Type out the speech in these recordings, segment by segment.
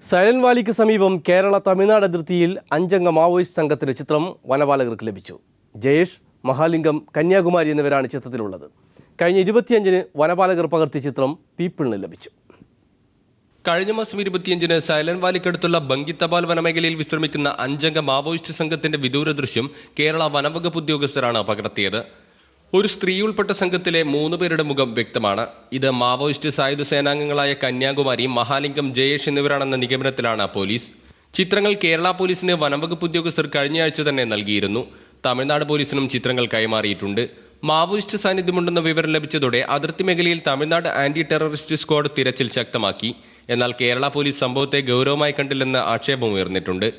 Silent വാലിക്ക് സമീപം കേരള തമിഴ്നാട് അതിർത്തിയിൽ 5 അംഗ മാവോയിസ്റ്റ് സംഘത്തിന്റെ ചിത്രം വനപാലകർക്ക് ലഭിച്ചു. ജയേഷ്, മഹാലിംഗം, കന്യാകുമാരി എന്നിവരാണ് ചിത്രത്തിലുള്ളത്. കഴിഞ്ഞ 25-ന് വനപാലകർ പകർത്തിയ ചിത്രം പീപ്പിളിന് ലഭിച്ചു. കഴിഞ്ഞ മാസം 25-ന് സൈലന്റ് വാലിക്കടുത്തുള്ള ബങ്കിത്തപാൽ വനമേഖലയിൽ വിശ്രമിക്കുന്ന 5 അംഗ മാവോയിസ്റ്റ് സംഘത്തിന്റെ വിദൂര ദൃശ്യം കേരള വനംവകുപ്പ് ഉദ്യോഗസ്ഥരാണ് പകർത്തിയത്. ഒരു സ്ത്രീ ഉൾപ്പെട്ട സംഘത്തിലെ 3 പേരുടെ മുഖം വ്യക്തമാണ്. ഇത് മാവോയിസ്റ്റ് സായുധ സേനാംഗങ്ങളായ കന്യാകുമാരി, മഹാലിംഗം, ജയേഷ് എന്നിവരാണെന്ന നിഗമനത്തിലാണ് പോലീസ്. ചിത്രങ്ങൾ കേരള പോലീസിന് വനംവകുപ്പ് ഉദ്യോഗസ്ഥർ കഴിഞ്ഞയാഴ്ച തന്നെ നൽകിയിരുന്നു. തമിഴ്നാട് പോലീസിനും ചിത്രങ്ങൾ കൈമാറിയിട്ടുണ്ട്. മാവോയിസ്റ്റ് സാന്നിധ്യമുണ്ടെന്ന വിവരം ലഭിച്ചതോടെ അതിർത്തി മേഖലയിൽ തമിഴ്നാട് ആന്റി ടെററിസ്റ്റ് സ്ക്വാഡ് തിരച്ചിൽ ശക്തമാക്കി. എന്നാൽ കേരള പോലീസ് സംഭവത്തെ ഗൗരവമായി കണ്ടില്ലെന്ന് ആക്ഷേപമുയർന്നിട്ടുണ്ട്.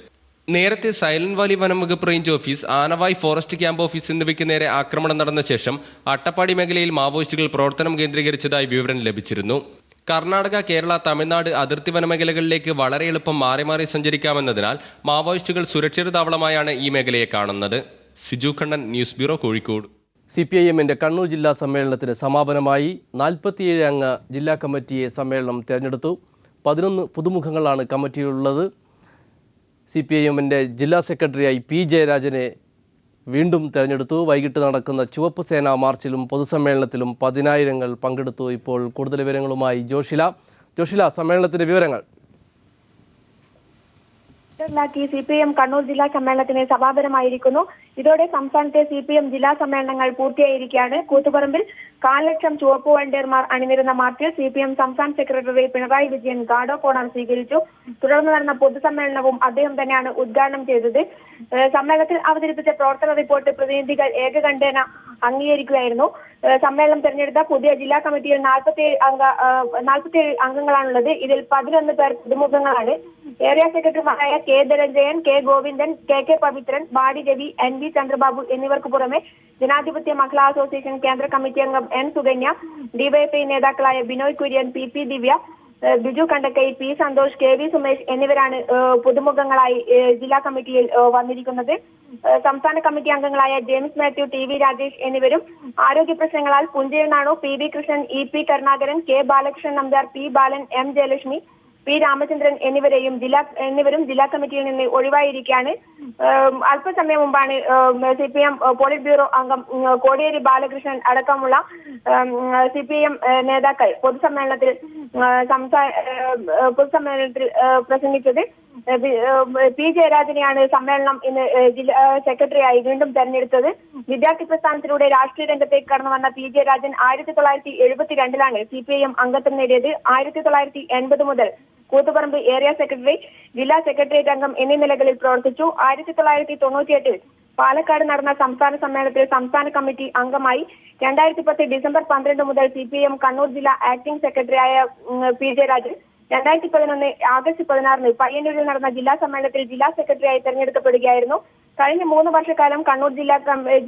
നേരത്തെ സൈലന്റ് വാലി വനം വകുപ്പ് range office, Anavai forest camp office എന്നിവയ്ക്ക് നേരെ ആക്രമണം നടന്ന ശേഷം അട്ടപ്പാടി മേഖലയിൽ മാവോയിസ്റ്റുകൾ പ്രവർത്തനം കേന്ദ്രീകരിച്ചതായി വിവരം ലഭിച്ചിരുന്നു. കർണാടക, കേരള, തമിഴ്നാട് അതിർത്തി വനമേഖലകളിലേക്ക് വളരെ എളുപ്പം മാറി മാറി സഞ്ചരിക്കാമെന്നതിനാൽ മാവോയിസ്റ്റുകൾ സുരക്ഷിത താവളമായാണ് ഈ മേഖലയെ കാണുന്നത്. Siju Kannan, news bureau, Kozhikode. CPIM-ന്റെ കണ്ണൂർ ജില്ലാ സമ്മേളനത്തിന് സമാപനമായി 47 അംഗ ജില്ലാ കമ്മിറ്റിയെ സമ്മേളനം തിരഞ്ഞെടുത്തു. 11 പുതുമുഖങ്ങളാണ് കമ്മിറ്റിയിലുള്ളത്. CPIM-ന്റെ ജില്ലാ സെക്രട്ടറിയായി P. ജയരാജനെ വീണ്ടും തിരഞ്ഞെടുത്തു. വൈകിട്ട് നടക്കുന്ന ചുവപ്പ് സേനാ മാർച്ചിലും പൊതുസമ്മേളനത്തിലും 10,000 പങ്കെടുത്തു. ഇപ്പോൾ കൂടുതൽ വിവരങ്ങളുമായി ജോഷില, സമ്മേളനത്തിന്റെ വിവരങ്ങൾ. CPIM കണ്ണൂർ ജില്ലാ സമ്മേളനത്തിന് സമാപനമായിരിക്കുന്നു. ഇതോടെ സംസ്ഥാനത്തെ CPIM ജില്ലാ സമ്മേളനങ്ങൾ പൂർത്തിയായിരിക്കുകയാണ്. കൂത്തുപറമ്പിൽ 1,00,000 ചുവപ്പ് വോളണ്ടിയർമാർ അണിനിരുന്ന മാർച്ചിൽ CPIM സംസ്ഥാന secretary Pinarayi Vijayan guard of owner സ്വീകരിച്ചു. തുടർന്ന് നടന്ന പൊതുസമ്മേളനവും അദ്ദേഹം തന്നെയാണ് ഉദ്ഘാടനം ചെയ്തത്. സമ്മേളനത്തിൽ അവതരിപ്പിച്ച പ്രവർത്തന റിപ്പോർട്ട് പ്രതിനിധികൾ ഏകകണ്ഠേന അംഗീകരിക്കുകയായിരുന്നു. സമ്മേളനം തെരഞ്ഞെടുത്ത പുതിയ ജില്ലാ കമ്മിറ്റിയിൽ 47 അംഗങ്ങളാണുള്ളത്. ഇതിൽ 11 പേർ പുതുമുഖങ്ങളാണ്. ഏരിയ സെക്രട്ടറിമാരായ K. Dhananjayan, K. Govindan, K. Pavithran, Badi Ravi, NV Chandrababu എന്നിവർക്ക് പുറമെ ജനാധിപത്യ മഹിളാ അസോസിയേഷൻ കേന്ദ്ര കമ്മിറ്റി അംഗം N. സുകന്യ, DYFI നേതാക്കളായ ബിനോയ് കുര്യൻ, PP ദിവ്യ, ബിജു കണ്ടക്കൈ, P. സന്തോഷ്, KV സുമേഷ് എന്നിവരാണ് പുതുമുഖങ്ങളായി ജില്ലാ കമ്മിറ്റിയിൽ വന്നിരിക്കുന്നത്. സംസ്ഥാന കമ്മിറ്റി അംഗങ്ങളായ ജെയിംസ് മാത്യു, TV രാജേഷ് എന്നിവരും ആരോഗ്യ പ്രശ്നങ്ങളാൽ പുഞ്ചയിൽ Nanu, PV Krishnan, EP Karunakaran, K. Balakrishnan Nambiar, P. ബാലൻ, M. ജയലക്ഷ്മി, P. രാമചന്ദ്രൻ എന്നിവരും ജില്ലാ കമ്മിറ്റിയിൽ നിന്ന് ഒഴിവായിരിക്കുകയാണ്. അല്പസമയം മുമ്പാണ് CPIM പോളിറ്റ് ബ്യൂറോ അംഗം കോടിയേരി ബാലകൃഷ്ണൻ അടക്കമുള്ള CPIM നേതാക്കൾ പൊതുസമ്മേളനത്തിൽ പ്രസംഗിച്ചത്. P. ജയരാജനെയാണ് സമ്മേളനം ഇന്ന് ജില്ലാ സെക്രട്ടറിയായി വീണ്ടും തെരഞ്ഞെടുത്തത്. വിദ്യാർത്ഥി പ്രസ്ഥാനത്തിലൂടെ രാഷ്ട്രീയ രംഗത്തേക്ക് കടന്നു വന്ന P. ജയരാജൻ 1972-ലാണ് CPIM അംഗത്വം നേടിയത്. 1980 മുതൽ കൂത്തുപറമ്പ് ഏരിയ സെക്രട്ടറി, ജില്ലാ സെക്രട്ടേറിയറ്റ് അംഗം എന്നീ നിലകളിൽ പ്രവർത്തിച്ചു. 1998-ൽ പാലക്കാട് നടന്ന സംസ്ഥാന സമ്മേളനത്തിൽ സംസ്ഥാന കമ്മിറ്റി അംഗമായി. 2010 ഡിസംബർ 12 മുതൽ CPIM കണ്ണൂർ ജില്ലാ ആക്ടിംഗ് സെക്രട്ടറിയായ P. ജയരാജൻ 2011 ആഗസ്റ്റ് 16-ന് പയ്യന്നൂരിൽ നടന്ന ജില്ലാ സമ്മേളനത്തിൽ ജില്ലാ സെക്രട്ടറിയായി തെരഞ്ഞെടുക്കപ്പെടുകയായിരുന്നു. കഴിഞ്ഞ 3 വർഷക്കാലം കണ്ണൂർ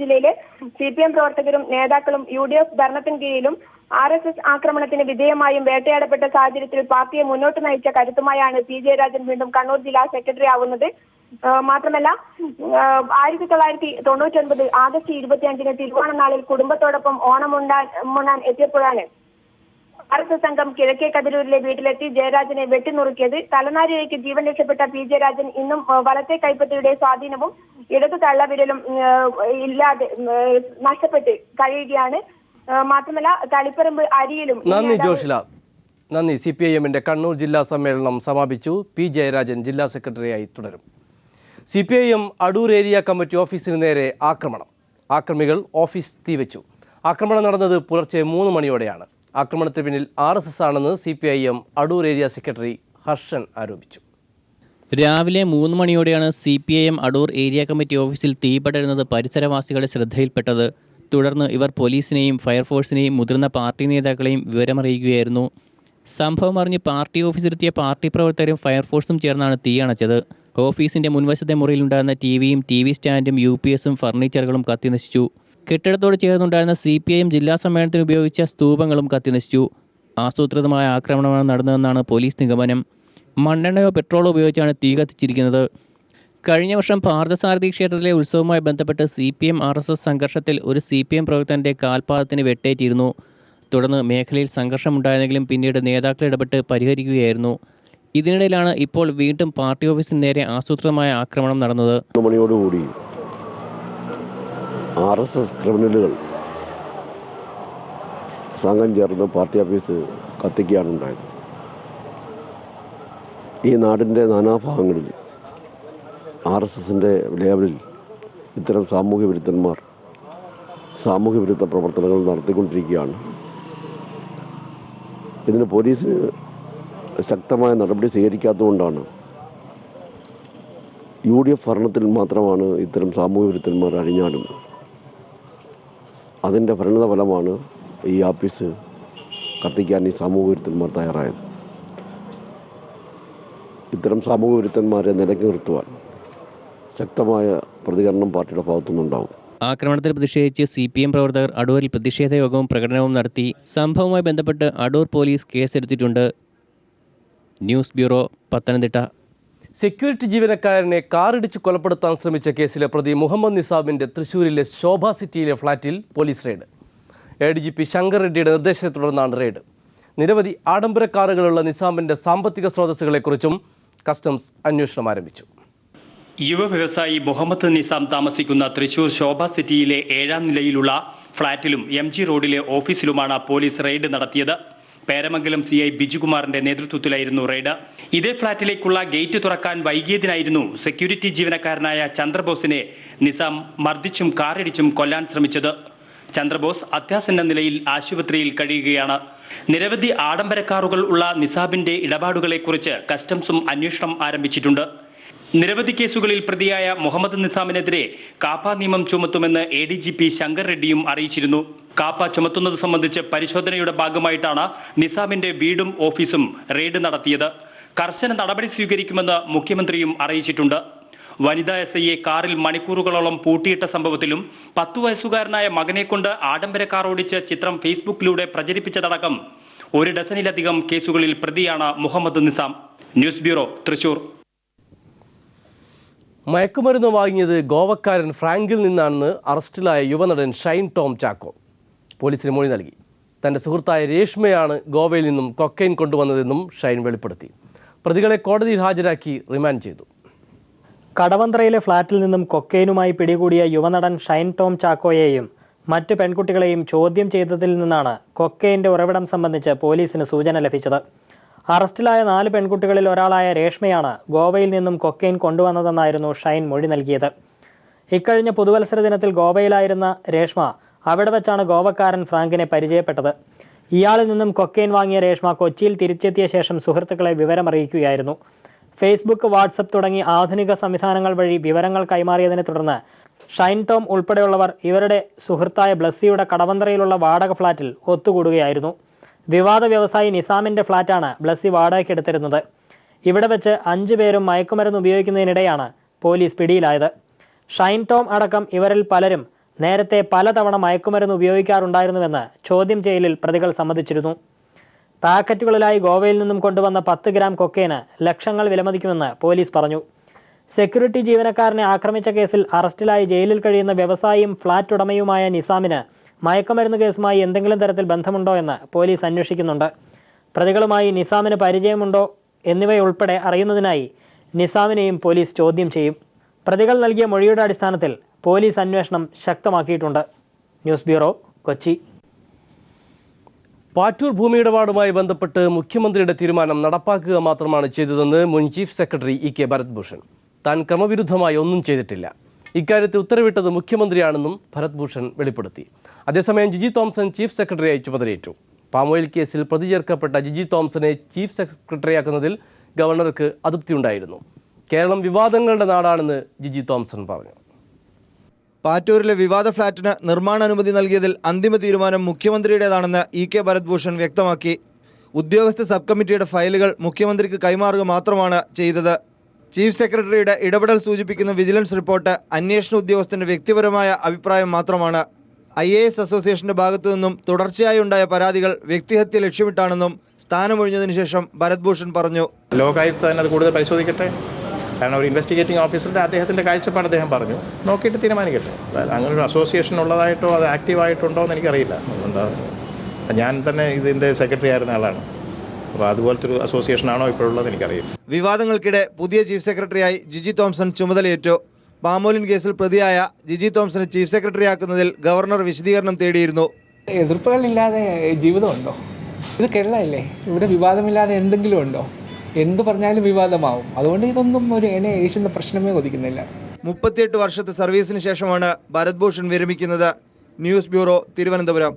ജില്ലയിലെ CPIM പ്രവർത്തകരും നേതാക്കളും UDF ഭരണത്തിന് കീഴിലും RSS ആക്രമണത്തിന് വിധേയമായും വേട്ടയാടപ്പെട്ട സാഹചര്യത്തിൽ പാർട്ടിയെ മുന്നോട്ട് നയിച്ച കരുത്തുമായാണ് P. ജയരാജൻ വീണ്ടും കണ്ണൂർ ജില്ലാ സെക്രട്ടറി ആവുന്നത്. മാത്രമല്ല 1999 ആഗസ്റ്റ് 25-ന് തിരുവോണനാളിൽ കുടുംബത്തോടൊപ്പം ഓണം ഉണ്ണാൻ എത്തിയപ്പോഴാണ് RSS സംഘം കിഴക്കേ കതിരൂരിലെ വീട്ടിലെത്തി ജയരാജനെ വെട്ടിനുറുക്കിയത്. തലനാരിഴയ്ക്ക് ജീവൻ രക്ഷപ്പെട്ട P. ജയരാജൻ ഇന്നും വലത്തെ കൈപ്പത്തിയുടെ സ്വാധീനവും ഇടതു തള്ളവിരലും ഇല്ലാതെ നഷ്ടപ്പെട്ട് കഴിയുകയാണ്. മാത്രമല്ല തളിപ്പറമ്പ് അരിയിലും. നന്ദി ജോഷില, നന്ദി. CPIM-ന്റെ കണ്ണൂർ ജില്ലാ സമ്മേളനം സമാപിച്ചു. P. ജയരാജൻ ജില്ലാ സെക്രട്ടറിയായി തുടരും. CPIM അടൂർ ഏരിയ കമ്മിറ്റി ഓഫീസിന് നേരെ ആക്രമണം. ആക്രമികൾ ഓഫീസ് തീവച്ചു. ആക്രമണം നടന്നത് പുലർച്ചെ 3 മണിയോടെയാണ്. ആക്രമണത്തിന് പിന്നിൽ RSS ആണെന്ന് CPIM Adoor area secretary Harshan ആരോപിച്ചു. രാവിലെ 3 മണിയോടെയാണ് CPIM അടൂർ ഏരിയ കമ്മിറ്റി ഓഫീസിൽ തീപടരുന്നത് പരിസരവാസികളുടെ ശ്രദ്ധയിൽപ്പെട്ടത്. തുടർന്ന് ഇവർ പോലീസിനെയും ഫയർഫോഴ്സിനെയും മുതിർന്ന പാർട്ടി നേതാക്കളെയും വിവരമറിയിക്കുകയായിരുന്നു. സംഭവം അറിഞ്ഞ് പാർട്ടി ഓഫീസിലെത്തിയ പാർട്ടി പ്രവർത്തകരും ഫയർഫോഴ്സും ചേർന്നാണ് തീയണച്ചത്. ഓഫീസിൻ്റെ മുൻവശത്തെ മുറിയിലുണ്ടായിരുന്ന TVയും TV സ്റ്റാൻഡും UPS-ഉം ഫർണിച്ചറുകളും കത്തിനശിച്ചു. കെട്ടിടത്തോട് ചേർന്നുണ്ടായിരുന്ന CPIM ജില്ലാ സമ്മേളനത്തിന് ഉപയോഗിച്ച സ്തൂപങ്ങളും കത്തിനശിച്ചു. ആസൂത്രിതമായ ആക്രമണമാണ് നടന്നതെന്നാണ് പോലീസ് നിഗമനം. മണ്ണെണ്ണയോ പെട്രോളോ ഉപയോഗിച്ചാണ് തീ കത്തിച്ചിരിക്കുന്നത്. കഴിഞ്ഞ വർഷം പാർത്ഥസാരഥി ക്ഷേത്രത്തിലെ ഉത്സവവുമായി ബന്ധപ്പെട്ട് CPIM RSS സംഘർഷത്തിൽ ഒരു CPIM പ്രവർത്തകൻ്റെ കാൽപാദത്തിന് വെട്ടേറ്റിരുന്നു. തുടർന്ന് മേഖലയിൽ സംഘർഷമുണ്ടായെങ്കിലും പിന്നീട് നേതാക്കൾ ഇടപെട്ട് പരിഹരിക്കുകയായിരുന്നു. ഇതിനിടയിലാണ് ഇപ്പോൾ വീണ്ടും പാർട്ടി ഓഫീസിന് നേരെ ആസൂത്രിതമായ ആക്രമണം നടന്നത്. 1 മണിയോടുകൂടി RSS ക്രിമിനലുകൾ സംഘം ചേർന്ന് പാർട്ടി ഓഫീസ് കത്തിക്കുകയാണ് ഉണ്ടായത്. ഈ നാടിൻ്റെ നാനാഭാഗങ്ങളിൽ RSSൻ്റെ ലേബലിൽ ഇത്തരം സാമൂഹ്യ വിരുദ്ധന്മാർ സാമൂഹ്യ വിരുദ്ധ പ്രവർത്തനങ്ങൾ നടത്തിക്കൊണ്ടിരിക്കുകയാണ്. ഇതിന് പോലീസിന് ശക്തമായ നടപടി സ്വീകരിക്കാത്തതുകൊണ്ടാണ് UDF ഭരണത്തിൽ മാത്രമാണ് ഇത്തരം സാമൂഹ്യ വിരുദ്ധന്മാർ അഴിഞ്ഞാടുന്നത്. അതിൻ്റെ പരിണത ഫലമാണ് ഈ ആഫീസ് കത്തിക്കാൻ ഈ സാമൂഹ്യ വിരുദ്ധന്മാർ തയ്യാറായത്. ഇത്തരം സാമൂഹ്യ വിരുദ്ധന്മാരെ നിലയ്ക്ക് നിർത്തുവാൻ ശക്തമായ പ്രതികരണം പാർട്ടിയുടെ ഭാഗത്തുനിന്നുണ്ടാവും. ആക്രമണത്തിൽ പ്രതിഷേധിച്ച് CPM പ്രവർത്തകർ അടൂരിൽ പ്രതിഷേധ യോഗവും പ്രകടനവും നടത്തി. സംഭവവുമായി ബന്ധപ്പെട്ട് അടൂർ പോലീസ് കേസെടുത്തിട്ടുണ്ട്. News bureau, Pathanamthitta. സെക്യൂരിറ്റി ജീവനക്കാരനെ കാറിടിച്ച് കൊലപ്പെടുത്താൻ ശ്രമിച്ച കേസിലെ പ്രതി മുഹമ്മദ് നിസാമിൻ്റെ തൃശ്ശൂരിലെ ശോഭ സിറ്റിയിലെ ഫ്ളാറ്റിൽ പോലീസ് റെയ്ഡ്. ADGP ശങ്കർ റെഡ്ഡിയുടെ നിർദ്ദേശത്തെ തുടർന്നാണ് റെയ്ഡ്. നിരവധി ആഡംബര കാറുകളുള്ള നിസാമിൻ്റെ സാമ്പത്തിക സ്രോതസ്സുകളെക്കുറിച്ചും കസ്റ്റംസ് അന്വേഷണം ആരംഭിച്ചു. യുവ വ്യവസായി മുഹമ്മദ് നിസാം താമസിക്കുന്ന തൃശൂർ ശോഭ സിറ്റിയിലെ 7ാം നിലയിലുള്ള ഫ്ളാറ്റിലും MG റോഡിലെ ഓഫീസിലുമാണ് പോലീസ് റെയ്ഡ് നടത്തിയത്. പേരമംഗലം CI ബിജുകുമാറിന്റെ നേതൃത്വത്തിലായിരുന്നു റെയ്ഡ്. ഇതേ ഫ്ളാറ്റിലേക്കുള്ള ഗേറ്റ് തുറക്കാൻ വൈകിയതിനായിരുന്നു സെക്യൂരിറ്റി ജീവനക്കാരനായ ചന്ദ്രബോസിനെ നിസാം മർദ്ദിച്ചും കാറിടിച്ചും കൊല്ലാൻ ശ്രമിച്ചത്. ചന്ദ്രബോസ് അത്യാസന്ന നിലയിൽ ആശുപത്രിയിൽ കഴിയുകയാണ്. നിരവധി ആഡംബര കാറുകൾ ഉള്ള നിസാബിന്റെ ഇടപാടുകളെക്കുറിച്ച് കസ്റ്റംസും അന്വേഷണം ആരംഭിച്ചിട്ടുണ്ട്. നിരവധി കേസുകളിൽ പ്രതിയായ മുഹമ്മദ് നിസാമിനെതിരെ കാപ്പ നിയമം ചുമത്തുമെന്ന് ADGP ശങ്കർ റെഡ്ഡിയും അറിയിച്ചിരുന്നു. കാപ്പ ചുമത്തുന്നത് സംബന്ധിച്ച് പരിശോധനയുടെ ഭാഗമായിട്ടാണ് നിസാമിന്റെ വീടും ഓഫീസും റെയ്ഡ് നടത്തിയത്. കർശന നടപടി സ്വീകരിക്കുമെന്ന് മുഖ്യമന്ത്രിയും അറിയിച്ചിട്ടുണ്ട്. വനിതാ SIയെ കാറിൽ മണിക്കൂറുകളോളം പൂട്ടിയിട്ട സംഭവത്തിലും 10 വയസ്സുകാരനായ മകനെ കൊണ്ട് ആഡംബര കാർ ഓടിച്ച് ചിത്രം ഫേസ്ബുക്കിലൂടെ പ്രചരിപ്പിച്ചതടക്കം 1 ഡസനിലധികം കേസുകളിൽ പ്രതിയാണ് മുഹമ്മദ് നിസാം. News bureau, Thrissur. മയക്കുമരുന്ന് വാങ്ങിയത് ഗോവക്കാരൻ ഫ്രാങ്കിൽ നിന്നാണെന്ന് അറസ്റ്റിലായ യുവനടൻ ഷൈൻ ടോം ചാക്കോ പോലീസിന് മൊഴി നൽകി. തൻ്റെ സുഹൃത്തായ രേഷ്മയാണ് ഗോവയിൽ നിന്നും കൊക്കൈൻ കൊണ്ടുവന്നതെന്നും ഷൈൻ വെളിപ്പെടുത്തി. പ്രതികളെ കോടതിയിൽ ഹാജരാക്കി റിമാൻഡ് ചെയ്തു. കടവന്ത്രയിലെ ഫ്ളാറ്റിൽ നിന്നും കൊക്കൈനുമായി പിടികൂടിയ യുവനടൻ ഷൈൻ ടോം ചാക്കോയെയും മറ്റ് പെൺകുട്ടികളെയും ചോദ്യം ചെയ്തതിൽ നിന്നാണ് കൊക്കൈൻ്റെ ഉറവിടം സംബന്ധിച്ച് പോലീസിന് സൂചന ലഭിച്ചത്. അറസ്റ്റിലായ 4 പെൺകുട്ടികളിൽ ഒരാളായ രേഷ്മയാണ് ഗോവയിൽ നിന്നും കൊക്കൈൻ കൊണ്ടുവന്നതെന്നായിരുന്നു ഷൈൻ മൊഴി നൽകിയത്. ഇക്കഴിഞ്ഞ പുതുവത്സര ദിനത്തിൽ ഗോവയിലായിരുന്ന രേഷ്മ അവിടെ വെച്ചാണ് ഗോവക്കാരൻ ഫ്രാങ്കിനെ പരിചയപ്പെട്ടത്. ഇയാളിൽ നിന്നും കൊക്കൈൻ വാങ്ങിയ രേഷ്മ കൊച്ചിയിൽ തിരിച്ചെത്തിയ ശേഷം സുഹൃത്തുക്കളെ വിവരമറിയിക്കുകയായിരുന്നു. ഫേസ്ബുക്ക്, വാട്സപ്പ് തുടങ്ങി ആധുനിക സംവിധാനങ്ങൾ വഴി വിവരങ്ങൾ കൈമാറിയതിനെ തുടർന്ന് ഷൈൻ ടോം ഉൾപ്പെടെയുള്ളവർ ഇവരുടെ സുഹൃത്തായ ബ്ലസ്സിയുടെ കടവന്ത്രയിലുള്ള വാടക ഫ്ളാറ്റിൽ ഒത്തുകൂടുകയായിരുന്നു. വിവാദ വ്യവസായി നിസാമിൻ്റെ ഫ്ളാറ്റാണ് ബ്ലസ്സി വാടകയ്ക്കെടുത്തിരുന്നത്. ഇവിടെ വെച്ച് 5 പേരും മയക്കുമരുന്ന് ഉപയോഗിക്കുന്നതിനിടെയാണ് പോലീസ് പിടിയിലായത്. ഷൈൻ ടോം അടക്കം ഇവരിൽ പലരും നേരത്തെ പലതവണ മയക്കുമരുന്ന് ഉപയോഗിക്കാറുണ്ടായിരുന്നുവെന്ന് ചോദ്യം ചെയ്യലിൽ പ്രതികൾ സമ്മതിച്ചിരുന്നു. പാക്കറ്റുകളിലായി ഗോവയിൽ നിന്നും കൊണ്ടുവന്ന 10 ഗ്രാം കൊക്കൈന് ലക്ഷങ്ങൾ വിലമതിക്കുമെന്ന് പോലീസ് പറഞ്ഞു. സെക്യൂരിറ്റി ജീവനക്കാരനെ ആക്രമിച്ച കേസിൽ അറസ്റ്റിലായി ജയിലിൽ കഴിയുന്ന വ്യവസായിയും ഫ്ളാറ്റ് ഉടമയുമായ നിസാമിന് മയക്കുമരുന്ന് കേസുമായി എന്തെങ്കിലും തരത്തിൽ ബന്ധമുണ്ടോ എന്ന് പോലീസ് അന്വേഷിക്കുന്നുണ്ട്. പ്രതികളുമായി നിസാമിന് പരിചയമുണ്ടോ എന്നിവയുൾപ്പെടെ അറിയുന്നതിനായി നിസാമിനെയും പോലീസ് ചോദ്യം ചെയ്യും. പ്രതികൾ നൽകിയ മൊഴിയുടെ അടിസ്ഥാനത്തിൽ പോലീസ് അന്വേഷണം ശക്തമാക്കിയിട്ടുണ്ട്. News bureau, Kochi. പാറ്റൂർ ഭൂമിയിടപാടുമായി ബന്ധപ്പെട്ട് മുഖ്യമന്ത്രിയുടെ തീരുമാനം നടപ്പാക്കുക മാത്രമാണ് ചെയ്തതെന്ന് മുൻ chief secretary EK Bharat Bhushan. താൻ ക്രമവിരുദ്ധമായി ഒന്നും ചെയ്തിട്ടില്ല. ഇക്കാര്യത്തിൽ ഉത്തരവിട്ടത് മുഖ്യമന്ത്രിയാണെന്നും ഭരത് ഭൂഷൺ വെളിപ്പെടുത്തി. അതേസമയം ജിജി തോംസൺ ചീഫ് സെക്രട്ടറിയായി ചുമതലയേറ്റു. പാമോയിൽ കേസിൽ പ്രതി ചേർക്കപ്പെട്ട ജിജി തോംസനെ ചീഫ് സെക്രട്ടറിയാക്കുന്നതിൽ ഗവർണർക്ക് അതൃപ്തിയുണ്ടായിരുന്നു. കേരളം വിവാദങ്ങളുടെ നാടാണെന്ന് ജിജി തോംസൺ പറഞ്ഞു. പാറ്റൂരിലെ വിവാദ ഫ്ളാറ്റിന് നിർമ്മാണ അനുമതി നൽകിയതിൽ അന്തിമ തീരുമാനം മുഖ്യമന്ത്രിയുടേതാണെന്ന് EK ഭരത് ഭൂഷൺ വ്യക്തമാക്കി. ഉദ്യോഗസ്ഥ സബ് കമ്മിറ്റിയുടെ ഫയലുകൾ മുഖ്യമന്ത്രിക്ക് കൈമാറുക മാത്രമാണ് ചെയ്തത്. ചീഫ് സെക്രട്ടറിയുടെ ഇടപെടൽ സൂചിപ്പിക്കുന്ന വിജിലൻസ് റിപ്പോർട്ട് അന്വേഷണ ഉദ്യോഗസ്ഥന്റെ വ്യക്തിപരമായ അഭിപ്രായം മാത്രമാണ്. IAS അസോസിയേഷന്റെ ഭാഗത്തു നിന്നും തുടർച്ചയായി ഉണ്ടായ പരാതികൾ വ്യക്തിഹത്യ ലക്ഷ്യമിട്ടാണെന്നും സ്ഥാനമൊഴിഞ്ഞതിനു ശേഷം ഭരത് ഭൂഷൺ പറഞ്ഞു. ലോകായുക്ത തന്നെ അത് കൂടുതൽ പരിശോധിക്കട്ടെ. കാരണം ഒരു ഇൻവെസ്റ്റിഗേറ്റിംഗ് ഓഫീസറുടെ അദ്ദേഹത്തിൻ്റെ കാഴ്ചപ്പാട് അദ്ദേഹം പറഞ്ഞു, നോക്കിയിട്ട് തീരുമാനിക്കട്ടെ. അങ്ങനെ ഒരു അസോസിയേഷൻ ഉള്ളതായിട്ടോ അത് ആക്റ്റീവായിട്ടുണ്ടോ എന്ന് എനിക്കറിയില്ല. അതുകൊണ്ട് ഞാൻ തന്നെ ഇതിൻ്റെ സെക്രട്ടറി ആയിരുന്ന ആളാണ്. അപ്പോൾ അതുപോലത്തെ ഒരു അസോസിയേഷനാണോ ഇപ്പോഴുള്ളത് എനിക്കറിയില്ല. വിവാദങ്ങൾക്കിടെ പുതിയ ചീഫ് സെക്രട്ടറിയായി ജിജി തോംസൺ ചുമതലയേറ്റു. പാമോലിൻ കേസിൽ പ്രതിയായ ജിജി തോംസനെ ചീഫ് സെക്രട്ടറിയാക്കുന്നതിൽ ഗവർണർ വിശദീകരണം തേടിയിരുന്നു. എതിർപ്പുകളില്ലാതെ ജീവിതമുണ്ടോ? ഇത് കേരളമല്ലേ, ഇവിടെ വിവാദമില്ലാതെ എന്തെങ്കിലും ഉണ്ടോ? എന്ത് പറഞ്ഞാലും വിവാദമാവും. അതുകൊണ്ട് ഇതൊന്നും ഒരു എന്നെ ഏശുന്ന പ്രശ്നമേ ഒതുക്കുന്നില്ല. 38 വർഷത്തെ സർവീസിന് ശേഷമാണ് ഭരത് ഭൂഷൺ വിരമിക്കുന്നത്. News bureau, Thiruvananthapuram.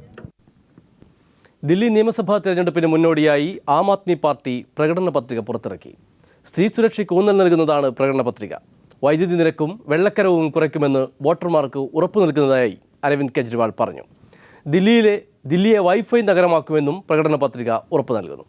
ദില്ലി നിയമസഭാ തെരഞ്ഞെടുപ്പിന് മുന്നോടിയായി ആം ആദ്മി പാർട്ടി പ്രകടന പത്രിക പുറത്തിറക്കി. സ്ത്രീ സുരക്ഷയ്ക്ക് ഊന്നൽ നൽകുന്നതാണ് പ്രകടന പത്രിക. വൈദ്യുതി നിരക്കും വെള്ളക്കരവും കുറയ്ക്കുമെന്ന് വോട്ടർമാർക്ക് ഉറപ്പു നൽകുന്നതായി അരവിന്ദ് കെജ്രിവാൾ പറഞ്ഞു. ദില്ലിയെ വൈഫൈ നഗരമാക്കുമെന്നും പ്രകടന പത്രിക ഉറപ്പു നൽകുന്നു.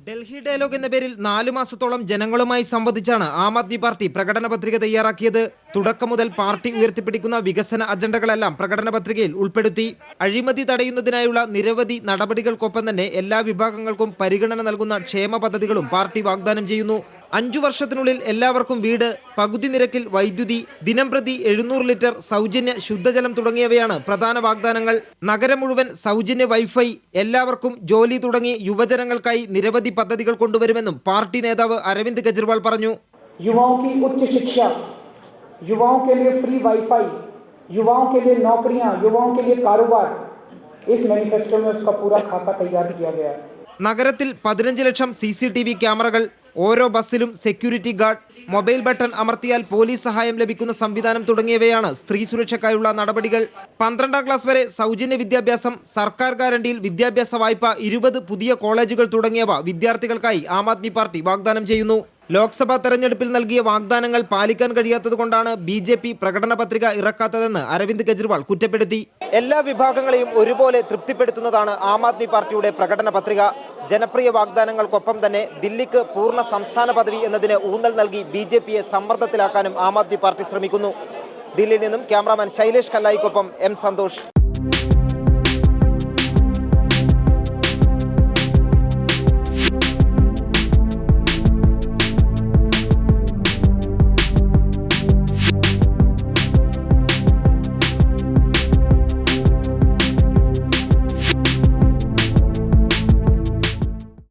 ഡൽഹി ഡയലോഗ് എന്ന പേരിൽ 4 മാസത്തോളം ജനങ്ങളുമായി സംവദിച്ചാണ് ആം ആദ്മി പാർട്ടി പ്രകടന പത്രിക തയ്യാറാക്കിയത്. തുടക്കം മുതൽ പാർട്ടി ഉയർത്തിപ്പിടിക്കുന്ന വികസന അജണ്ടകളെല്ലാം പ്രകടന പത്രികയിൽ ഉൾപ്പെടുത്തി. അഴിമതി തടയുന്നതിനായുള്ള നിരവധി നടപടികൾക്കൊപ്പം തന്നെ എല്ലാ വിഭാഗങ്ങൾക്കും പരിഗണന നൽകുന്ന ക്ഷേമ പദ്ധതികളും പാർട്ടി വാഗ്ദാനം ചെയ്യുന്നു. 5 വർഷത്തിനുള്ളിൽ എല്ലാവർക്കും വീട്, പകുതി നിരക്കിൽ വൈദ്യുതി, ദിനംപ്രതി 700 ലിറ്റർ സൗജന്യ ശുദ്ധജലം തുടങ്ങിയവയാണ് പ്രധാന വാഗ്ദാനങ്ങൾ. നഗരം മുഴുവൻ സൗജന്യ വൈഫൈ, എല്ലാവർക്കും ജോലി തുടങ്ങി യുവജനങ്ങൾക്കായി നിരവധി പദ്ധതികൾ കൊണ്ടുവരുമെന്നും പാർട്ടി നേതാവ് അരവിന്ദ് കെജ്രിവാൾ പറഞ്ഞു. युवाओं की उच्च शिक्षा, युवाओं के लिए फ्री वाईफाई, युवाओं के लिए नौकरियां, युवाओं के लिए कारोबार, इस मैनिफेस्टो में उसका पूरा खाका तैयार किया गया है. നഗരത്തിൽ 15 ലക്ഷം CCTV ക്യാമറകൾ, ഓരോ ബസ്സിലും സെക്യൂരിറ്റി ഗാർഡ്, മൊബൈൽ ബട്ടൺ അമർത്തിയാൽ പോലീസ് സഹായം ലഭിക്കുന്ന സംവിധാനം തുടങ്ങിയവയാണ് സ്ത്രീ സുരക്ഷയ്ക്കായുള്ള നടപടികൾ. 12ാം ക്ലാസ് വരെ സൗജന്യ വിദ്യാഭ്യാസം, സർക്കാർ ഗ്യാരണ്ടിയിൽ വിദ്യാഭ്യാസ വായ്പ, 20 പുതിയ കോളേജുകൾ തുടങ്ങിയവ വിദ്യാർത്ഥികൾക്കായി ആം ആദ്മി പാർട്ടി വാഗ്ദാനം ചെയ്യുന്നു. ലോക്സഭാ തെരഞ്ഞെടുപ്പിൽ നൽകിയ വാഗ്ദാനങ്ങൾ പാലിക്കാൻ കഴിയാത്തതുകൊണ്ടാണ് BJP പ്രകടന പത്രിക ഇറക്കാത്തതെന്ന് അരവിന്ദ് കെജ്രിവാൾ കുറ്റപ്പെടുത്തി. എല്ലാ വിഭാഗങ്ങളെയും ഒരുപോലെ തൃപ്തിപ്പെടുത്തുന്നതാണ് ആം ആദ്മി പാർട്ടിയുടെ പ്രകടന പത്രിക. ജനപ്രിയ വാഗ്ദാനങ്ങൾക്കൊപ്പം തന്നെ ദില്ലിക്ക് പൂർണ്ണ സംസ്ഥാന പദവി എന്നതിന് ഊന്നൽ നൽകി BJPയെ സമ്മർദ്ദത്തിലാക്കാനും ആം ആദ്മി പാർട്ടി ശ്രമിക്കുന്നു. ദില്ലിയിൽ നിന്നും ക്യാമറാമാൻ ശൈലേഷ് കല്ലായിക്കൊപ്പം M. സന്തോഷ്.